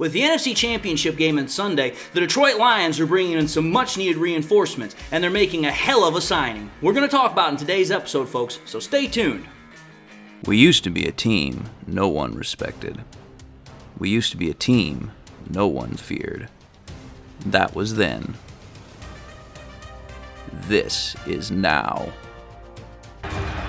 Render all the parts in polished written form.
With the NFC Championship game on Sunday, the Detroit Lions are bringing in some much-needed reinforcements, and they're making a hell of a signing. We're going to talk about it in today's episode, folks, so stay tuned. We used to be a team no one respected. We used to be a team no one feared. That was then. This is now.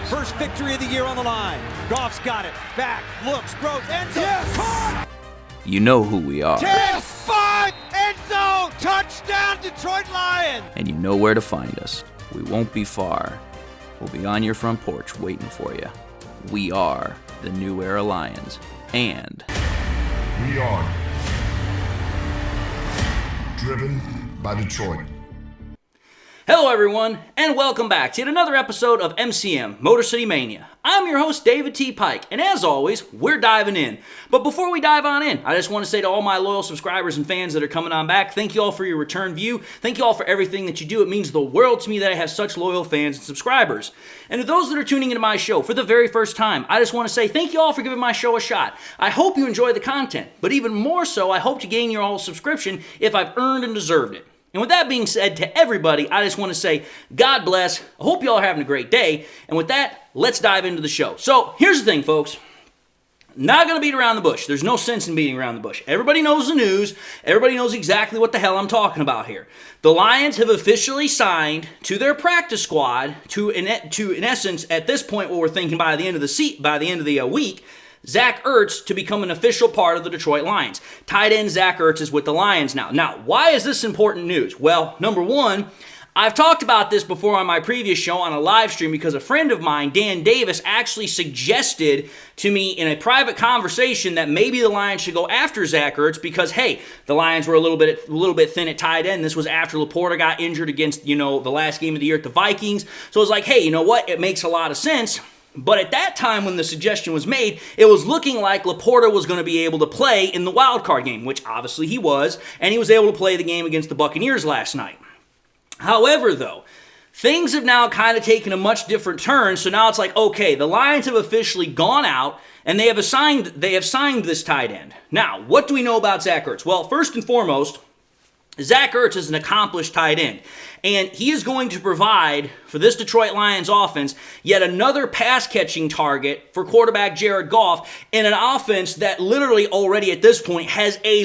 First victory of the year on the line. Goff's got it. Back, looks, throws, end zone. Yes! Caught! You know who we are. 10, 5, end zone, touchdown Detroit Lions! And you know where to find us. We won't be far. We'll be on your front porch waiting for you. We are the New Era Lions. And we are driven by Detroit. Hello everyone, and welcome back to yet another episode of MCM, Motor City Mania. I'm your host, David T. Pike, and as always, we're diving in. But before we dive on in, I just want to say to all my loyal subscribers and fans that are coming on back, thank you all for your return view. Thank you all for everything that you do. It means the world to me that I have such loyal fans and subscribers. And to those that are tuning into my show for the very first time, I just want to say thank you all for giving my show a shot. I hope you enjoy the content, but even more so, I hope to gain your all subscription if I've earned and deserved it. And with that being said, to everybody, I just want to say, God bless. I hope you all are having a great day. And with that, let's dive into the show. So, here's the thing, folks. Not going to beat around the bush. There's no sense in beating around the bush. Everybody knows the news. Everybody knows exactly what the hell I'm talking about here. The Lions have officially signed to their practice squad to in essence, at this point, what we're thinking by the end of the week, Zack Herz to become an official part of the Detroit Lions. Tight end Zack Herz is with the Lions now. Now, why is this important news? Well, number one, I've talked about this before on my previous show on a live stream because a friend of mine, Dan Davis, actually suggested to me in a private conversation that maybe the Lions should go after Zack Herz because, hey, the Lions were a little bit thin at tight end. This was after Laporta got injured against, the last game of the year at the Vikings. So it was like, hey, you know what? It makes a lot of sense. But at that time when the suggestion was made, it was looking like Laporta was going to be able to play in the wild card game, which obviously he was, and he was able to play the game against the Buccaneers last night. However, though, things have now kind of taken a much different turn, so now it's like, okay, the Lions have officially gone out, and they have signed this tight end. Now, what do we know about Zack Herz? Well, first and foremost, Zack Herz is an accomplished tight end, and he is going to provide for this Detroit Lions offense yet another pass-catching target for quarterback Jared Goff in an offense that literally already at this point has a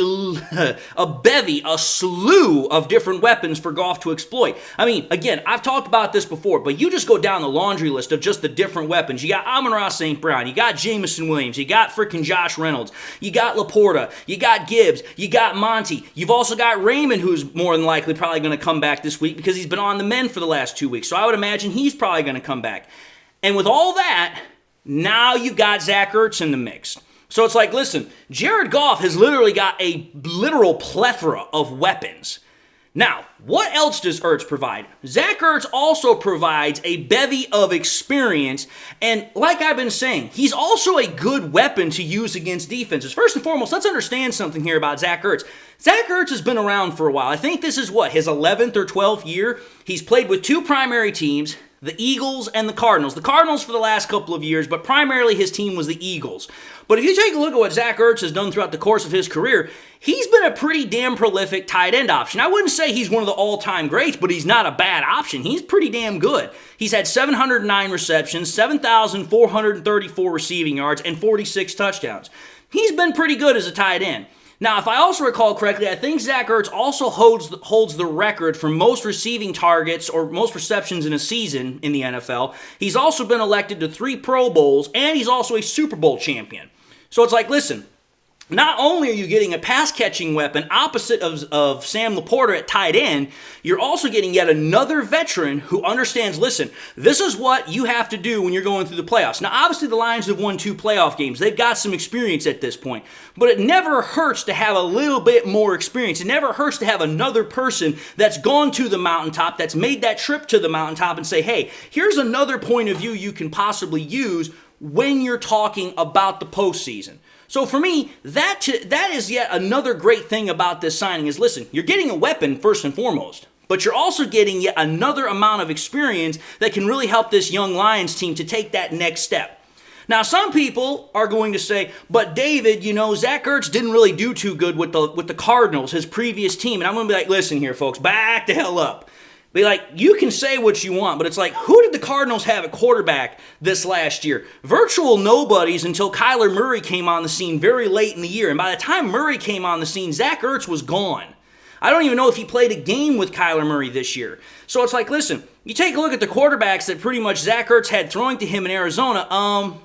slew of different weapons for Goff to exploit. I mean, again, I've talked about this before, but you just go down the laundry list of just the different weapons. You got Amon-Ra St. Brown, you got Jameson Williams, you got freaking Josh Reynolds, you got Laporta, you got Gibbs, you got Monty, you've also got Raymond, who's more than likely probably going to come back this week because he's been on the mend for the last 2 weeks. So I would imagine he's probably going to come back. And with all that, now you've got Zack Herz in the mix. So it's like, listen, Jared Goff has literally got a literal plethora of weapons. Now, what else does Herz provide? Zack Herz also provides a bevy of experience, and like I've been saying, he's also a good weapon to use against defenses. First and foremost, let's understand something here about Zack Herz. Zack Herz has been around for a while. I think this is his 11th or 12th year. He's played with two primary teams, the Eagles and the Cardinals. The Cardinals for the last couple of years, but primarily his team was the Eagles. But if you take a look at what Zack Herz has done throughout the course of his career, he's been a pretty damn prolific tight end option. I wouldn't say he's one of the all-time greats, but he's not a bad option. He's pretty damn good. He's had 709 receptions, 7,434 receiving yards, and 46 touchdowns. He's been pretty good as a tight end. Now, if I also recall correctly, I think Zack Herz also holds the record for most receiving targets or most receptions in a season in the NFL. He's also been elected to 3 Pro Bowls, and he's also a Super Bowl champion. So it's like, listen, not only are you getting a pass-catching weapon opposite of Sam Laporta at tight end, you're also getting yet another veteran who understands, listen, this is what you have to do when you're going through the playoffs. Now, obviously, the Lions have won 2 playoff games. They've got some experience at this point. But it never hurts to have a little bit more experience. It never hurts to have another person that's gone to the mountaintop, that's made that trip to the mountaintop and say, hey, here's another point of view you can possibly use when you're talking about the postseason. So for me, that is yet another great thing about this signing is, listen, you're getting a weapon first and foremost, but you're also getting yet another amount of experience that can really help this young Lions team to take that next step. Now, some people are going to say, but David, Zach Ertz didn't really do too good with the Cardinals, his previous team. And I'm going to be like, listen here, folks, back the hell up. Be like, you can say what you want, but it's like, who did the Cardinals have at quarterback this last year? Virtual nobodies until Kyler Murray came on the scene very late in the year. And by the time Murray came on the scene, Zach Ertz was gone. I don't even know if he played a game with Kyler Murray this year. So it's like, listen, you take a look at the quarterbacks that pretty much Zach Ertz had throwing to him in Arizona,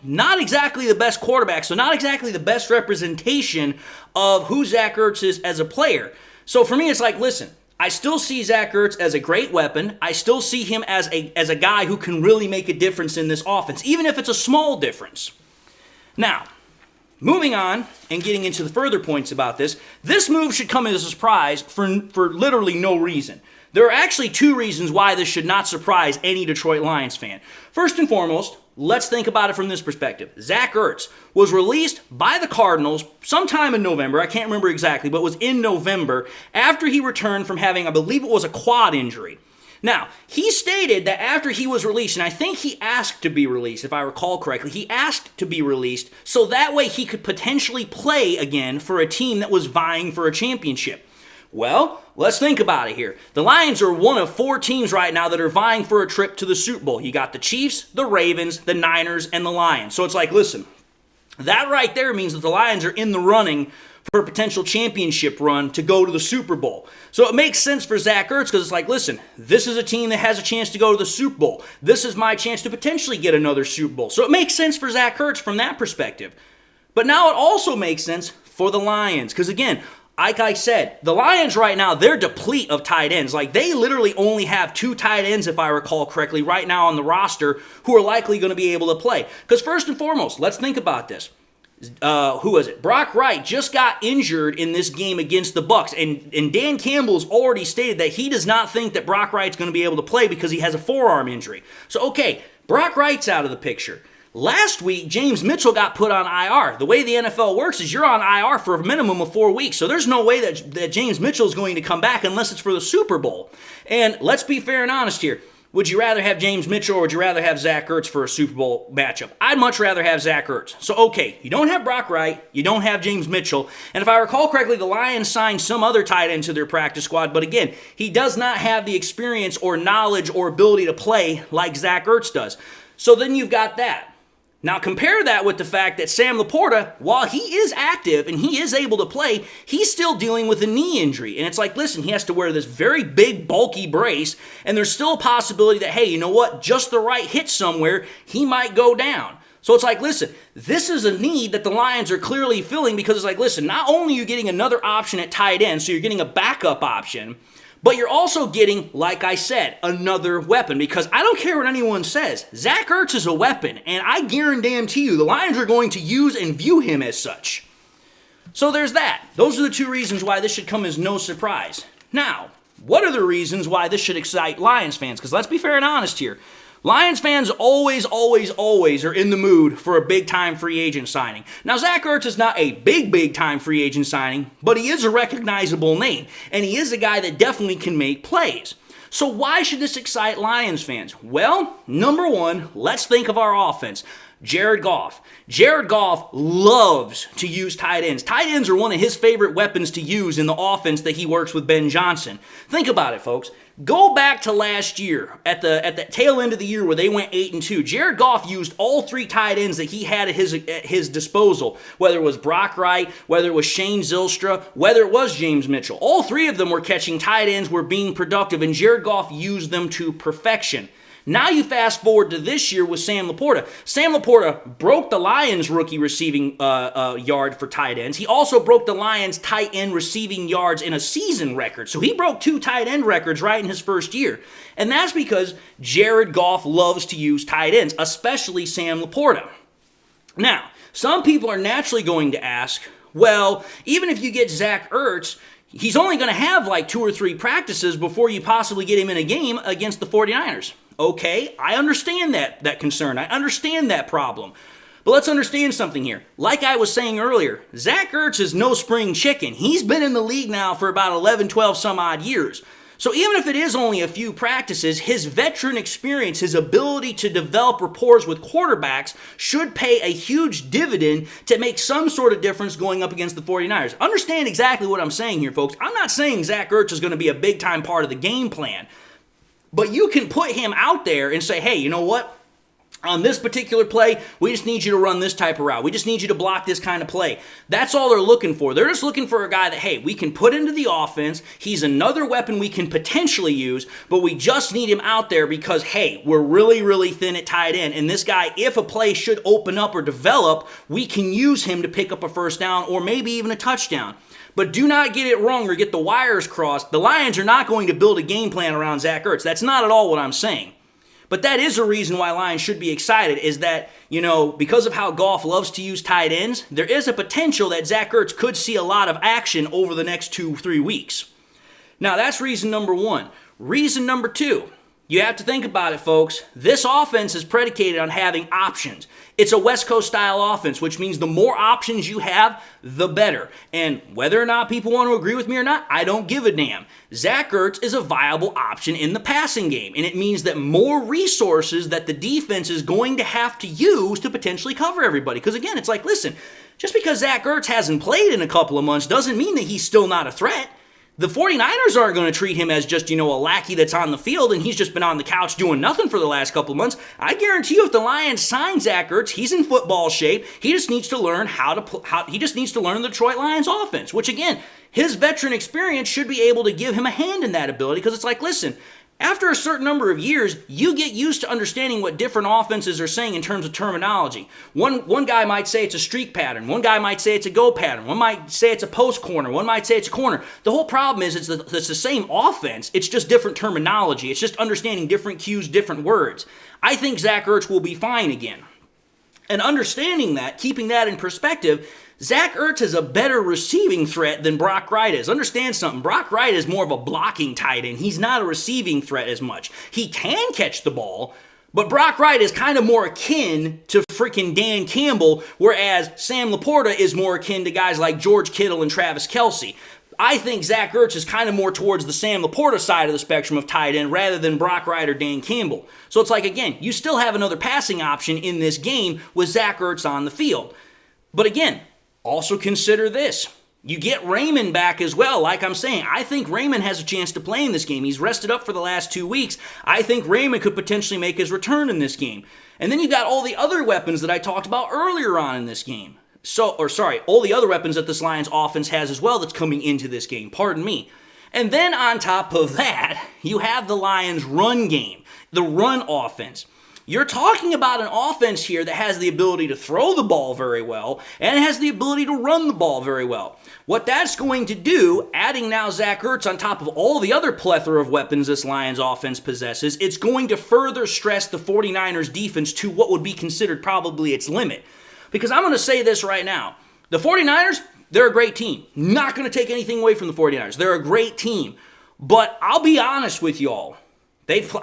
not exactly the best quarterback, so not exactly the best representation of who Zach Ertz is as a player. So for me, it's like, listen, I still see Zach Ertz as a great weapon. I still see him as a guy who can really make a difference in this offense, even if it's a small difference. Now, moving on and getting into the further points about this move should come as a surprise for literally no reason. There are actually two reasons why this should not surprise any Detroit Lions fan. First and foremost, let's think about it from this perspective. Zach Ertz was released by the Cardinals sometime in November. I can't remember exactly, but it was in November after he returned from having, I believe it was a quad injury. Now, he stated that after he was released, and I think he asked to be released, if I recall correctly, he asked to be released so that way he could potentially play again for a team that was vying for a championship. Well, let's think about it here. The Lions are one of 4 teams right now that are vying for a trip to the Super Bowl. You got the Chiefs, the Ravens, the Niners, and the Lions. So it's like, listen, that right there means that the Lions are in the running for a potential championship run to go to the Super Bowl. So it makes sense for Zach Ertz because it's like, listen, this is a team that has a chance to go to the Super Bowl. This is my chance to potentially get another Super Bowl. So it makes sense for Zach Ertz from that perspective. But now it also makes sense for the Lions because, again, like I said, the Lions right now, they're deplete of tight ends. Like, they literally only have 2 tight ends, if I recall correctly, right now on the roster who are likely going to be able to play. Because first and foremost, let's think about this. Who was it? Brock Wright just got injured in this game against the Bucs, and Dan Campbell's already stated that he does not think that Brock Wright's going to be able to play because he has a forearm injury. So, okay, Brock Wright's out of the picture. Last week, James Mitchell got put on IR. The way the NFL works is you're on IR for a minimum of 4 weeks. So there's no way that James Mitchell is going to come back unless it's for the Super Bowl. And let's be fair and honest here. Would you rather have James Mitchell or would you rather have Zach Ertz for a Super Bowl matchup? I'd much rather have Zach Ertz. So, okay, you don't have Brock Wright, you don't have James Mitchell, and if I recall correctly, the Lions signed some other tight end to their practice squad, but again, he does not have the experience or knowledge or ability to play like Zach Ertz does. So then you've got that. Now compare that with the fact that Sam Laporta, while he is active and he is able to play, he's still dealing with a knee injury. And it's like, listen, he has to wear this very big, bulky brace, and there's still a possibility that, hey, you know what, just the right hit somewhere, he might go down. So it's like, listen, this is a need that the Lions are clearly filling because it's like, listen, not only are you getting another option at tight end, so you're getting a backup option, but you're also getting, like I said, another weapon because I don't care what anyone says. Zach Ertz is a weapon, and I guarantee you the Lions are going to use and view him as such. So there's that. Those are the 2 reasons why this should come as no surprise. Now, what are the reasons why this should excite Lions fans? Because let's be fair and honest here. Lions fans always are in the mood for a big-time free agent signing. Now, Zach Ertz is not a big-time free agent signing, but he is a recognizable name, and he is a guy that definitely can make plays. So why should this excite Lions fans? Well, number one, let's think of our offense. Jared Goff. Jared Goff loves to use tight ends. Tight ends are one of his favorite weapons to use in the offense that he works with Ben Johnson. Think about it, folks. Go back to last year at the tail end of the year where they went 8-2. Jared Goff used all 3 tight ends that he had at his disposal, whether it was Brock Wright, whether it was Shane Zylstra, whether it was James Mitchell. All 3 of them were catching tight ends, were being productive, and Jared Goff used them to perfection. Now you fast forward to this year with Sam Laporta. Sam Laporta broke the Lions rookie receiving yard for tight ends. He also broke the Lions tight end receiving yards in a season record. So he broke 2 tight end records right in his first year. And that's because Jared Goff loves to use tight ends, especially Sam Laporta. Now, some people are naturally going to ask, well, even if you get Zach Ertz, he's only going to have like 2 or 3 practices before you possibly get him in a game against the 49ers. Okay, I understand that concern. I understand that problem. But let's understand something here. Like I was saying earlier, Zach Ertz is no spring chicken. He's been in the league now for about 11, 12 some odd years. So even if it is only a few practices, his veteran experience, his ability to develop rapport with quarterbacks should pay a huge dividend to make some sort of difference going up against the 49ers. Understand exactly what I'm saying here, folks. I'm not saying Zack Herz is going to be a big-time part of the game plan, but you can put him out there and say, hey, you know what? On this particular play, we just need you to run this type of route. We just need you to block this kind of play. That's all they're looking for. They're just looking for a guy that, hey, we can put into the offense. He's another weapon we can potentially use, but we just need him out there because, hey, we're really, really thin at tight end. And this guy, if a play should open up or develop, we can use him to pick up a first down or maybe even a touchdown. But do not get it wrong or get the wires crossed. The Lions are not going to build a game plan around Zack Herz. That's not at all what I'm saying. But that is a reason why Lions should be excited, is that, because of how Goff loves to use tight ends, there is a potential that Zack Herz could see a lot of action over the next 2-3 weeks. Now, that's reason number one. Reason number two, you have to think about it, folks. This offense is predicated on having options. It's a West Coast style offense, which means the more options you have, the better. And whether or not people want to agree with me or not, I don't give a damn. Zack Herz is a viable option in the passing game, and it means that more resources that the defense is going to have to use to potentially cover everybody. Because again, it's like, listen, just because Zack Herz hasn't played in a couple of months doesn't mean that he's still not a threat. The 49ers aren't going to treat him as just, a lackey that's on the field and he's just been on the couch doing nothing for the last couple of months. I guarantee you if the Lions sign Zack Herz, he's in football shape. He just needs to learn he just needs to learn the Detroit Lions offense, which again, his veteran experience should be able to give him a hand in that ability because it's like, listen, after a certain number of years, you get used to understanding what different offenses are saying in terms of terminology. One guy might say it's a streak pattern. One guy might say it's a go pattern. One might say it's a post corner. One might say it's a corner. The whole problem is it's the same offense. It's just different terminology. It's just understanding different cues, different words. I think Zack Herz will be fine again. And understanding that, keeping that in perspective, Zack Herz is a better receiving threat than Brock Wright is. Understand something. Brock Wright is more of a blocking tight end. He's not a receiving threat as much. He can catch the ball, but Brock Wright is kind of more akin to freaking Dan Campbell, whereas Sam Laporta is more akin to guys like George Kittle and Travis Kelce. I think Zack Herz is kind of more towards the Sam Laporta side of the spectrum of tight end rather than Brock Wright or Dan Campbell. So it's like, again, you still have another passing option in this game with Zack Herz on the field. But again, also consider this. You get Raymond back as well. Like I'm saying, I think Raymond has a chance to play in this game. He's rested up for the last 2 weeks. I think Raymond could potentially make his return in this game. And then you got all the other weapons that I talked about earlier on in this game. All the other weapons that this Lions offense has as well that's coming into this game. Pardon me. And then on top of that, you have the Lions run game, the run offense. You're talking about an offense here that has the ability to throw the ball very well and has the ability to run the ball very well. What that's going to do, adding now Zack Herz on top of all the other plethora of weapons this Lions offense possesses, it's going to further stress the 49ers defense to what would be considered probably its limit. Because I'm going to say this right now. The 49ers, they're a great team. Not going to take anything away from the 49ers. They're a great team. But I'll be honest with y'all.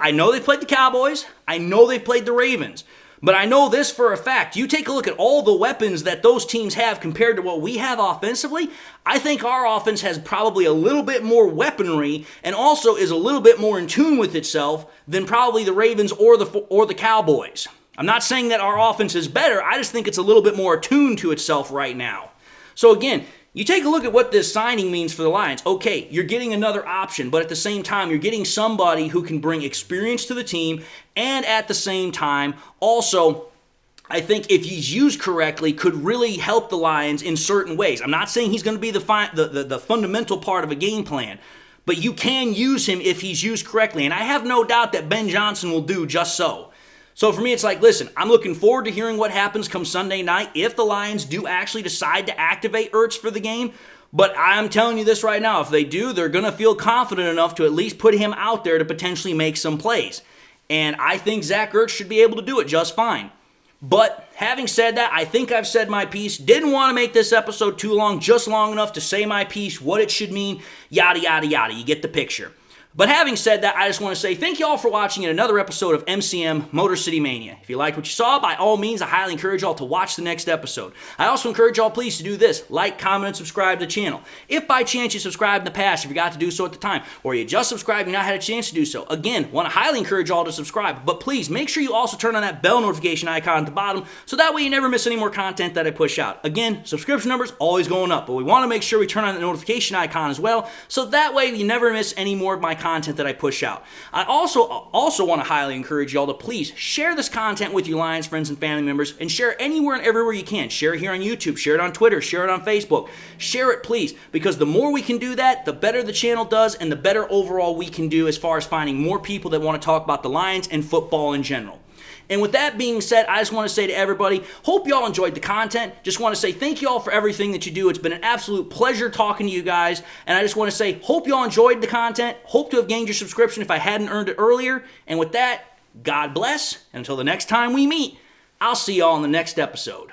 I know they've played the Cowboys. I know they've played the Ravens. But I know this for a fact. You take a look at all the weapons that those teams have compared to what we have offensively. I think our offense has probably a little bit more weaponry and also is a little bit more in tune with itself than probably the Ravens or the Cowboys. I'm not saying that our offense is better. I just think it's a little bit more attuned to itself right now. So again, you take a look at what this signing means for the Lions. Okay, you're getting another option, but at the same time, you're getting somebody who can bring experience to the team, and at the same time, also, I think if he's used correctly, could really help the Lions in certain ways. I'm not saying he's going to be the fundamental part of a game plan, but you can use him if he's used correctly, and I have no doubt that Ben Johnson will do just so. So for me, it's like, listen, I'm looking forward to hearing what happens come Sunday night if the Lions do actually decide to activate Ertz for the game. But I'm telling you this right now, if they do, they're going to feel confident enough to at least put him out there to potentially make some plays. And I think Zack Herz should be able to do it just fine. But having said that, I think I've said my piece. Didn't want to make this episode too long, just long enough to say my piece, what it should mean, yada, yada, yada. You get the picture. But having said that, I just want to say thank you all for watching another episode of MCM Motor City Mania. If you liked what you saw, by all means, I highly encourage y'all to watch the next episode. I also encourage y'all please to do this: like, comment, and subscribe to the channel. If by chance you subscribed in the past, if you got to do so at the time, or you just subscribed and not had a chance to do so, again, want to highly encourage y'all to subscribe. But please make sure you also turn on that bell notification icon at the bottom, so that way you never miss any more content that I push out. Again, subscription numbers always going up, but we want to make sure we turn on the notification icon as well, so that way you never miss any more of my content that I push out. I also want to highly encourage y'all to please share this content with your Lions friends and family members, and share it anywhere and everywhere you can. Share it here on YouTube, share it on Twitter, share it on Facebook. Share it, please, because the more we can do that, the better the channel does, and the better overall we can do as far as finding more people that want to talk about the Lions and football in general. And with that being said, I just want to say to everybody, hope y'all enjoyed the content. Just want to say thank you all for everything that you do. It's been an absolute pleasure talking to you guys. And I just want to say, hope y'all enjoyed the content. Hope to have gained your subscription if I hadn't earned it earlier. And with that, God bless. And until the next time we meet, I'll see y'all in the next episode.